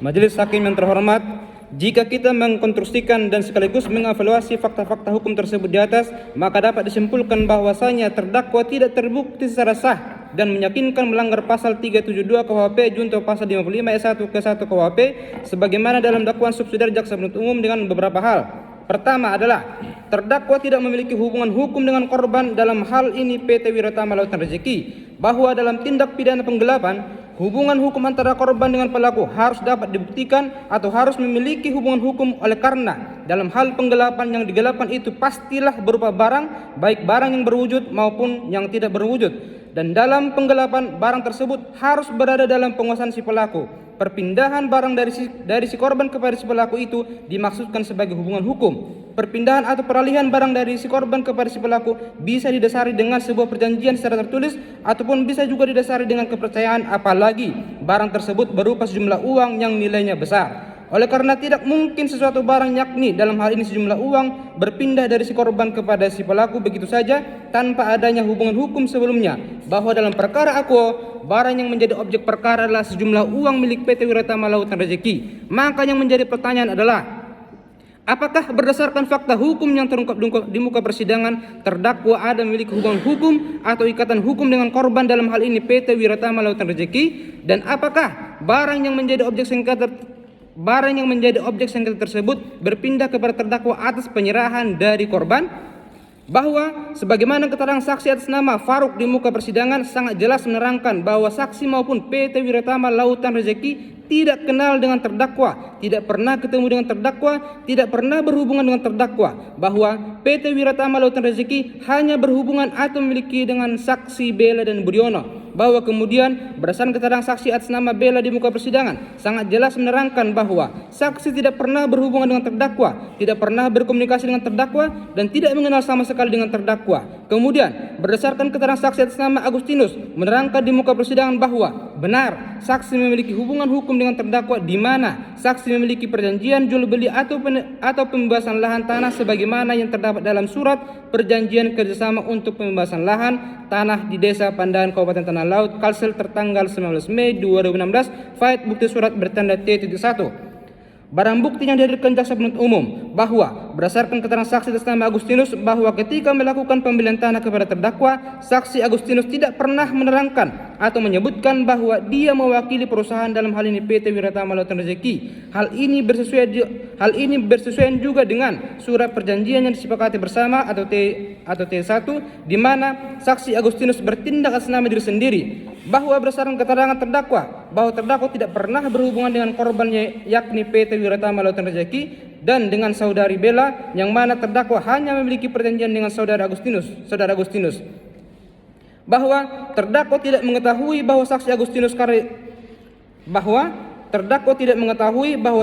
Majelis Hakim yang terhormat, jika kita mengkonstruksikan dan sekaligus mengevaluasi fakta-fakta hukum tersebut di atas, maka dapat disimpulkan bahwasanya terdakwa tidak terbukti secara sah dan meyakinkan melanggar pasal 372 KUHP junto pasal 55 ayat 1 ke 1 KUHP sebagaimana dalam dakwaan subsidiar jaksa penuntut umum dengan beberapa hal. Pertama adalah terdakwa tidak memiliki hubungan hukum dengan korban, dalam hal ini PT Wiratama Lautan Rezeki, bahwa dalam tindak pidana penggelapan hubungan hukum antara korban dengan pelaku harus dapat dibuktikan atau harus memiliki hubungan hukum, oleh karena dalam hal penggelapan yang digelapkan itu pastilah berupa barang, baik barang yang berwujud maupun yang tidak berwujud, dan dalam penggelapan barang tersebut harus berada dalam penguasaan si pelaku. Perpindahan barang dari si korban kepada si pelaku itu dimaksudkan sebagai hubungan hukum. Perpindahan atau peralihan barang dari si korban kepada si pelaku bisa didasari dengan sebuah perjanjian secara tertulis ataupun bisa juga didasari dengan kepercayaan, apalagi barang tersebut berupa sejumlah uang yang nilainya besar. Oleh karena tidak mungkin sesuatu barang, yakni dalam hal ini sejumlah uang, berpindah dari si korban kepada si pelaku begitu saja tanpa adanya hubungan hukum sebelumnya. Bahwa dalam perkara akuo, barang yang menjadi objek perkara adalah sejumlah uang milik PT Wiratama Lautan Rezeki. Maka yang menjadi pertanyaan adalah, apakah berdasarkan fakta hukum yang terungkap di muka persidangan, terdakwa ada memiliki hubungan hukum atau ikatan hukum dengan korban, dalam hal ini PT Wiratama Lautan Rezeki, dan apakah barang yang menjadi objek sengketa tersebut berpindah kepada terdakwa atas penyerahan dari korban? Bahwa sebagaimana keterangan saksi atas nama Faruk di muka persidangan sangat jelas menerangkan bahwa saksi maupun PT Wiratama Lautan Rezeki tidak kenal dengan terdakwa, tidak pernah ketemu dengan terdakwa, tidak pernah berhubungan dengan terdakwa, bahwa PT Wiratama Lautan Rezeki hanya berhubungan atau memiliki dengan saksi Bella dan Budiono. Bahwa kemudian berdasarkan keterangan saksi atas nama Bella di muka persidangan sangat jelas menerangkan bahwa saksi tidak pernah berhubungan dengan terdakwa, tidak pernah berkomunikasi dengan terdakwa, dan tidak mengenal sama sekali dengan terdakwa. Kemudian berdasarkan keterangan saksi atas nama Agustinus menerangkan di muka persidangan bahwa benar saksi memiliki hubungan hukum dengan terdakwa, di mana saksi memiliki perjanjian jual beli atau pembebasan lahan tanah sebagaimana yang terdapat dalam surat perjanjian kerjasama untuk pembebasan lahan tanah di Desa Pandangan Kabupaten Tanah Laut Kalsel tertanggal 19 Mei 2016. Fait bukti surat bertanda T.1. Barang bukti yang dihadirkan jaksa penuntut umum bahwa berdasarkan keterangan saksi atas nama Agustinus bahwa ketika melakukan pembelian tanah kepada terdakwa, saksi Agustinus tidak pernah menerangkan atau menyebutkan bahwa dia mewakili perusahaan, dalam hal ini PT Wiratama Lautan Rezeki. Hal ini bersesuaian juga dengan surat perjanjian yang disepakati bersama atau T1, di mana saksi Agustinus bertindak atas nama diri sendiri. Bahwa berdasarkan keterangan terdakwa bahwa terdakwa tidak pernah berhubungan dengan korbannya, yakni PT Wiratama Lautan Rezeki, dan dengan saudari Bella, yang mana terdakwa hanya memiliki perjanjian dengan saudara Agustinus. Bahwa terdakwa tidak mengetahui bahwa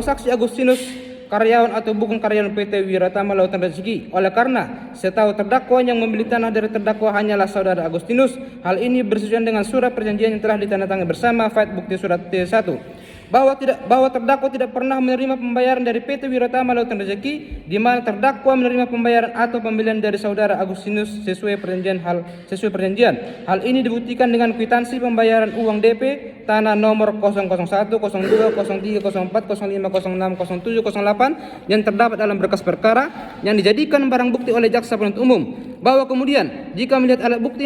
saksi Agustinus karyawan atau bukan karyawan PT Wiratama Lautan Rezeki. Oleh karena setahu terdakwa yang membeli tanah dari terdakwa hanyalah saudara Agustinus. Hal ini bersesuaian dengan surat perjanjian yang telah ditandatangani bersama Fait bukti surat T1. Bahwa terdakwa tidak pernah menerima pembayaran dari PT Wiratama Lautan Rezeki, di mana terdakwa menerima pembayaran atau pembelian dari saudara Agustinus sesuai perjanjian. Hal ini dibuktikan dengan kwitansi pembayaran uang DP tanah nomor 001, 02, 03, 04, 05, 06, 07, 08 yang terdapat dalam berkas perkara yang dijadikan barang bukti oleh jaksa penuntut umum. Bahwa kemudian jika melihat alat bukti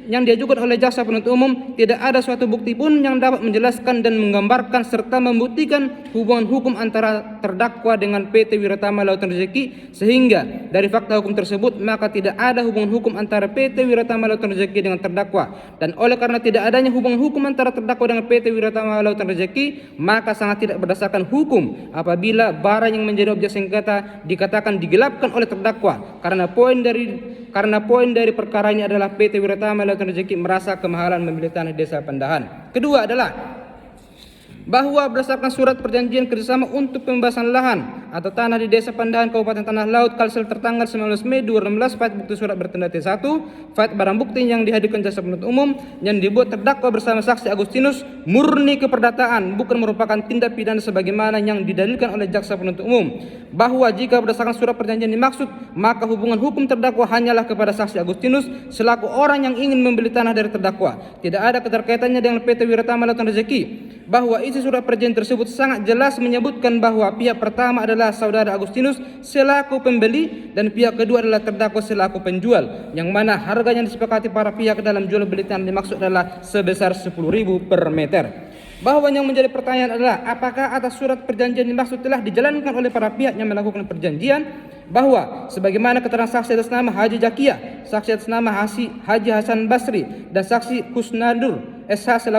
yang diajukan oleh jaksa penuntut umum, tidak ada suatu bukti pun yang dapat menjelaskan dan menggambarkan serta membuktikan hubungan hukum antara terdakwa dengan PT Wiratama Lautan Rezeki, sehingga dari fakta hukum tersebut maka tidak ada hubungan hukum antara PT Wiratama Lautan Rezeki dengan terdakwa. Dan oleh karena tidak adanya hubungan hukum antara terdakwa dengan PT Wiratama Lautan Rezeki, maka sangat tidak berdasarkan hukum apabila barang yang menjadi objek sengketa dikatakan digelapkan oleh terdakwa, karena poin dari perkara ini adalah PT Wiratama Lautan Rezeki merasa kemahalan membeli tanah Desa Pandahan. Kedua adalah bahwa berdasarkan surat perjanjian kerjasama untuk pembebasan lahan atau tanah di Desa Pandahan Kabupaten Tanah Laut Kalsel tertanggal 19 Mei 2016, fait bukti surat bertanda T1, fait barang bukti yang dihadirkan jaksa penuntut umum yang dibuat terdakwa bersama saksi Agustinus murni keperdataan, bukan merupakan tindak pidana sebagaimana yang didalilkan oleh jaksa penuntut umum, bahwa jika berdasarkan surat perjanjian dimaksud, maka hubungan hukum terdakwa hanyalah kepada saksi Agustinus selaku orang yang ingin membeli tanah dari terdakwa, tidak ada keterkaitannya dengan PT Wiratama Lautan Rezeki, bahwa isi surat perjanjian tersebut sangat jelas menyebutkan bahwa pihak pertama adalah saudara Agustinus selaku pembeli dan pihak kedua adalah terdakwa selaku penjual, yang mana harga yang disepakati para pihak dalam jual beli tanah dimaksud adalah sebesar 10.000 per meter. Bahwa yang menjadi pertanyaan adalah apakah atas surat perjanjian dimaksud telah dijalankan oleh para pihak yang melakukan perjanjian, bahwa sebagaimana keterangan saksi atas nama Haji Jakia, saksi atas nama Haji Hasan Basri, dan saksi Kusnadur SH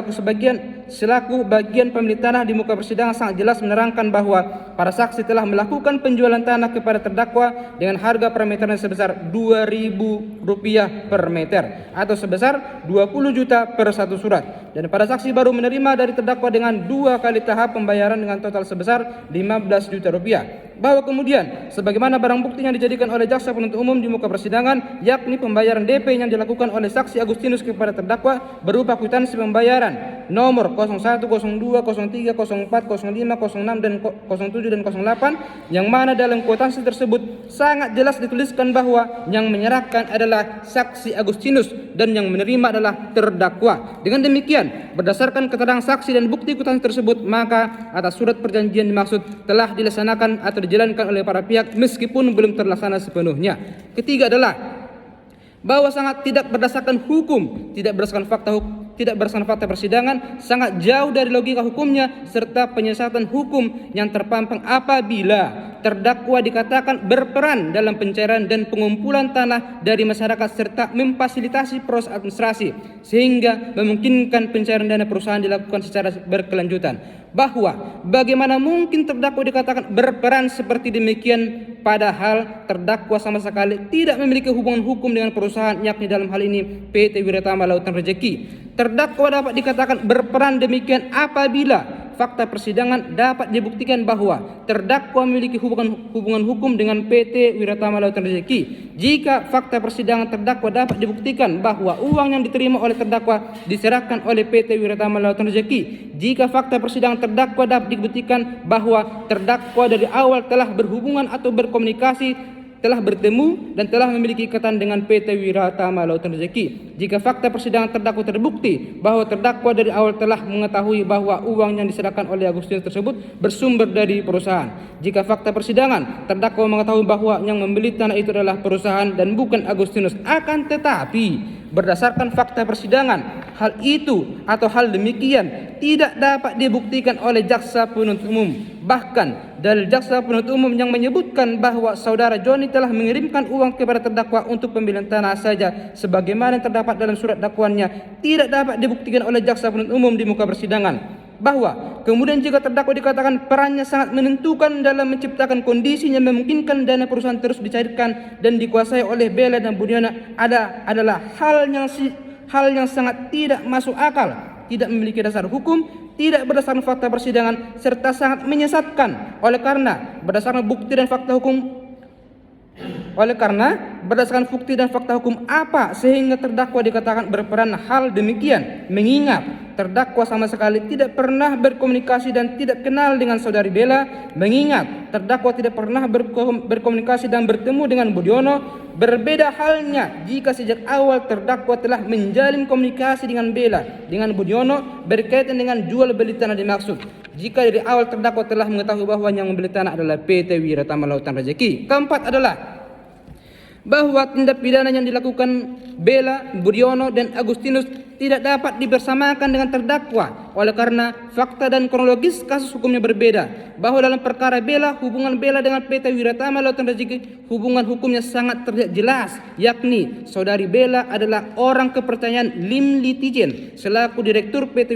selaku bagian pemilik tanah di muka persidangan sangat jelas menerangkan bahwa para saksi telah melakukan penjualan tanah kepada terdakwa dengan harga per meternya sebesar Rp2.000 per meter atau sebesar 20 juta per satu surat, dan para saksi baru menerima dari terdakwa dengan 2 kali tahap pembayaran dengan total sebesar 15 juta rupiah. Bahwa kemudian sebagaimana barang bukti yang dijadikan oleh jaksa penuntut umum di muka persidangan, yakni pembayaran DP yang dilakukan oleh saksi Agustinus kepada terdakwa berupa kwitansi pembayaran nomor 01, 02, 03, 04, 05, 06, dan 07 dan 08, yang mana dalam kwitansi tersebut sangat jelas dituliskan bahwa yang menyerahkan adalah saksi Agustinus dan yang menerima adalah terdakwa. Dengan demikian, berdasarkan keterangan saksi dan bukti kwitansi tersebut, maka atas surat perjanjian dimaksud telah dilaksanakan atau dijalankan oleh para pihak meskipun belum terlaksana sepenuhnya. Ketiga adalah bahwa sangat tidak berdasarkan hukum, tidak berdasarkan fakta persidangan, sangat jauh dari logika hukumnya serta penyiasatan hukum yang terpampang apabila terdakwa dikatakan berperan dalam pencairan dan pengumpulan tanah dari masyarakat serta memfasilitasi proses administrasi sehingga memungkinkan pencairan dana perusahaan dilakukan secara berkelanjutan. Bahwa bagaimana mungkin terdakwa dikatakan berperan seperti demikian padahal terdakwa sama sekali tidak memiliki hubungan hukum dengan perusahaan, yakni dalam hal ini PT Wiratama Lautan Rezeki. Terdakwa dapat dikatakan berperan demikian apabila fakta persidangan dapat dibuktikan bahwa terdakwa memiliki hubungan hukum dengan PT Wiratama Lautan Rezeki. Jika fakta persidangan terdakwa dapat dibuktikan bahwa uang yang diterima oleh terdakwa diserahkan oleh PT Wiratama Lautan Rezeki. Jika fakta persidangan terdakwa dapat dibuktikan bahwa terdakwa dari awal telah berhubungan atau berkomunikasi, telah bertemu dan telah memiliki ikatan dengan PT Wiratama Lautan Rezeki. Jika fakta persidangan terdakwa terbukti bahwa terdakwa dari awal telah mengetahui bahwa uang yang diserahkan oleh Agustinus tersebut bersumber dari perusahaan. Jika fakta persidangan terdakwa mengetahui bahwa yang membeli tanah itu adalah perusahaan dan bukan Agustinus, akan tetapi berdasarkan fakta persidangan hal itu atau hal demikian tidak dapat dibuktikan oleh jaksa penuntut umum. Bahkan dalil jaksa penuntut umum yang menyebutkan bahwa saudara Joni telah mengirimkan uang kepada terdakwa untuk pembelian tanah saja sebagaimana yang terdapat dalam surat dakwaannya tidak dapat dibuktikan oleh jaksa penuntut umum di muka persidangan. Bahwa kemudian jika terdakwa dikatakan perannya sangat menentukan dalam menciptakan kondisi yang memungkinkan dana perusahaan terus dicairkan dan dikuasai oleh Bella dan Budiana adalah hal yang sangat tidak masuk akal, tidak memiliki dasar hukum, tidak berdasarkan fakta persidangan, serta sangat menyesatkan. Oleh karena berdasarkan bukti dan fakta hukum apa sehingga terdakwa dikatakan berperan hal demikian, mengingat terdakwa sama sekali tidak pernah berkomunikasi dan tidak kenal dengan saudari Bella, mengingat terdakwa tidak pernah berkomunikasi dan bertemu dengan Budiono. Berbeda halnya jika sejak awal terdakwa telah menjalin komunikasi dengan Bella, dengan Budiono berkaitan dengan jual beli tanah dimaksud. Jika dari awal terdakwa telah mengetahui bahwa yang membeli tanah adalah PT Wiratama Lautan Rezeki. Keempat adalah bahwa tindak pidana yang dilakukan Bella, Budiono, dan Agustinus tidak dapat dibersamakan dengan terdakwa oleh karena fakta dan kronologis kasus hukumnya berbeda. Bahwa dalam perkara Bella, hubungan Bella dengan PT Wiratama Lautan Rezeki hubungan hukumnya sangat terlihat jelas, yakni saudari Bella adalah orang kepercayaan Lim Litijen selaku direktur PT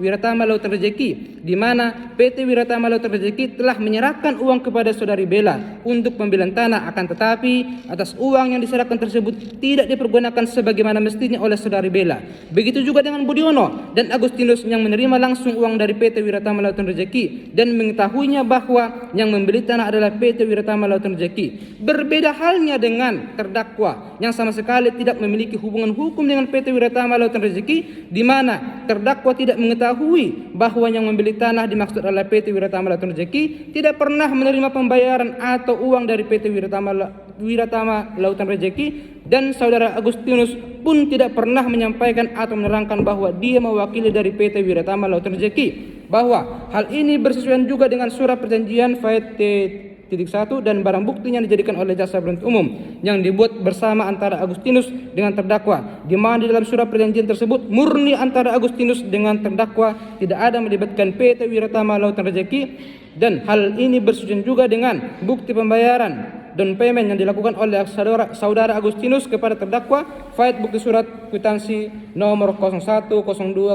Wiratama Lautan Rezeki, di mana PT Wiratama Lautan Rezeki telah menyerahkan uang kepada saudari Bella untuk pembelian tanah, akan tetapi atas uang yang diserahkan tersebut tidak dipergunakan sebagaimana mestinya oleh saudari Bella. Begitu juga dengan Budiono dan Agustinus yang menerima langsung uang dari PT Wiratama Lautan Rezeki dan mengetahuinya bahwa yang membeli tanah adalah PT Wiratama Lautan Rezeki. Berbeda halnya dengan terdakwa yang sama sekali tidak memiliki hubungan hukum dengan PT Wiratama Lautan Rezeki, di mana terdakwa tidak mengetahui bahwa yang membeli tanah dimaksud adalah PT Wiratama Lautan Rezeki, tidak pernah menerima pembayaran atau uang dari PT Wiratama Lautan Rezeki, dan saudara Agustinus pun tidak pernah menyampaikan atau menerangkan bahwa dia mewakili dari PT Wiratama Lautan Rezeki, bahwa hal ini bersesuaian juga dengan surat perjanjian Faed T.1 dan barang buktinya dijadikan oleh jaksa penuntut umum yang dibuat bersama antara Agustinus dengan terdakwa, di mana di dalam surat perjanjian tersebut murni antara Agustinus dengan terdakwa, tidak ada melibatkan PT Wiratama Lautan Rezeki, dan hal ini bersesuaian juga dengan bukti pembayaran down payment yang dilakukan oleh saudara Agustinus kepada terdakwa, Faed bukti surat kwitansi nomor 01, 02, 03,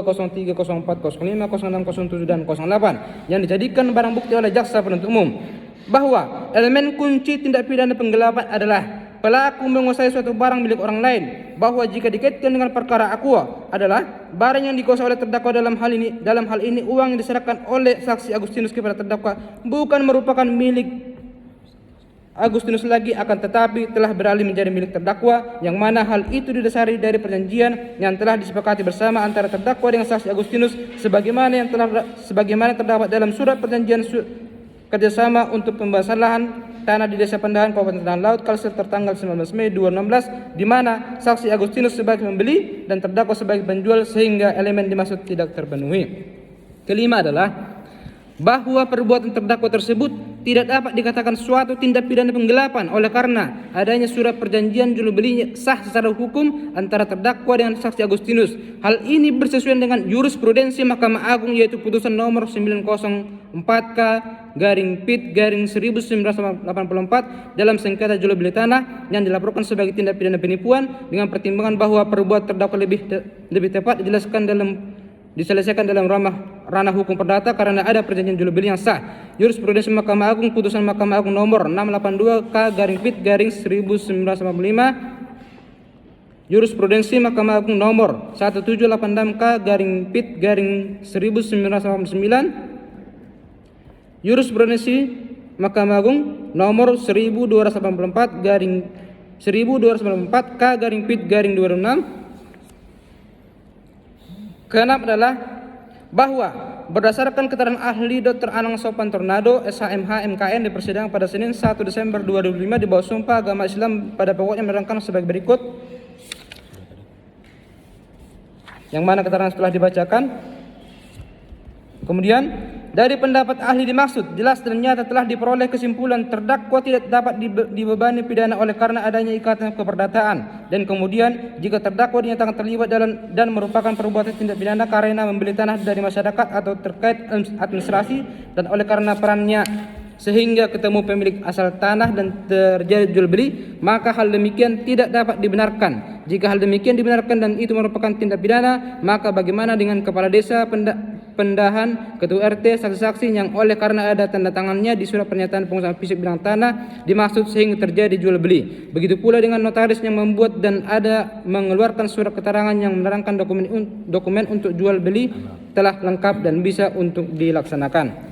04, 05, 06, 07 dan 08 yang dijadikan barang bukti oleh jaksa penuntut umum, bahwa elemen kunci tindak pidana penggelapan adalah pelaku menguasai suatu barang milik orang lain, bahwa jika dikaitkan dengan perkara aqua adalah barang yang dikuasai oleh terdakwa. Dalam hal ini uang yang diserahkan oleh saksi Agustinus kepada terdakwa bukan merupakan milik Agustinus lagi, akan tetapi telah beralih menjadi milik terdakwa, yang mana hal itu didasari dari perjanjian yang telah disepakati bersama antara terdakwa dengan saksi Agustinus, sebagaimana terdapat dalam surat perjanjian kerjasama untuk pembahasan lahan tanah di Desa Pendahan, Kabupaten Tanah Laut, Kalsel, tertanggal 19 Mei 2016, di mana saksi Agustinus sebagai pembeli dan terdakwa sebagai penjual, sehingga elemen dimaksud tidak terpenuhi. Kelima adalah bahwa perbuatan terdakwa tersebut tidak dapat dikatakan suatu tindak pidana penggelapan oleh karena adanya surat perjanjian jual beli sah secara hukum antara terdakwa dengan saksi Agustinus. Hal ini bersesuaian dengan jurisprudensi Mahkamah Agung, yaitu putusan nomor 904K/Pit/1984 dalam sengketa jual beli tanah yang dilaporkan sebagai tindak pidana penipuan, dengan pertimbangan bahwa perbuatan terdakwa lebih tepat diselesaikan dalam ranah hukum perdata karena ada perjanjian jual beli yang sah. Jurisprudensi Mahkamah Agung, putusan Mahkamah Agung nomor 682K/Pit/1985, jurisprudensi Mahkamah Agung nomor 1786K/Pit/1989, jurisprudensi Mahkamah Agung nomor 1294K/Pit/2006. Keenam adalah bahwa berdasarkan keterangan ahli Dr. Anang Sopan Tornado, SHMH, MKN di persidangan pada Senin 1 Desember 2005 di bawah sumpah agama Islam pada pokoknya menerangkan sebagai berikut, yang mana keterangan setelah dibacakan. Kemudian dari pendapat ahli dimaksud jelas dan nyata telah diperoleh kesimpulan terdakwa tidak dapat dibebani pidana oleh karena adanya ikatan keperdataan, dan kemudian jika terdakwa dinyatakan terlibat dan merupakan perbuatan tindak pidana karena membeli tanah dari masyarakat atau terkait administrasi, dan oleh karena perannya sehingga ketemu pemilik asal tanah dan terjadi jual beli, maka hal demikian tidak dapat dibenarkan. Jika hal demikian dibenarkan dan itu merupakan tindak pidana, maka bagaimana dengan kepala desa, pendahan, ketua RT, saksi-saksi yang oleh karena ada tanda tangannya di surat pernyataan pengusaha fisik bidang tanah dimaksud sehingga terjadi jual beli. Begitu pula dengan notaris yang membuat dan ada mengeluarkan surat keterangan yang menerangkan dokumen untuk jual beli telah lengkap dan bisa untuk dilaksanakan.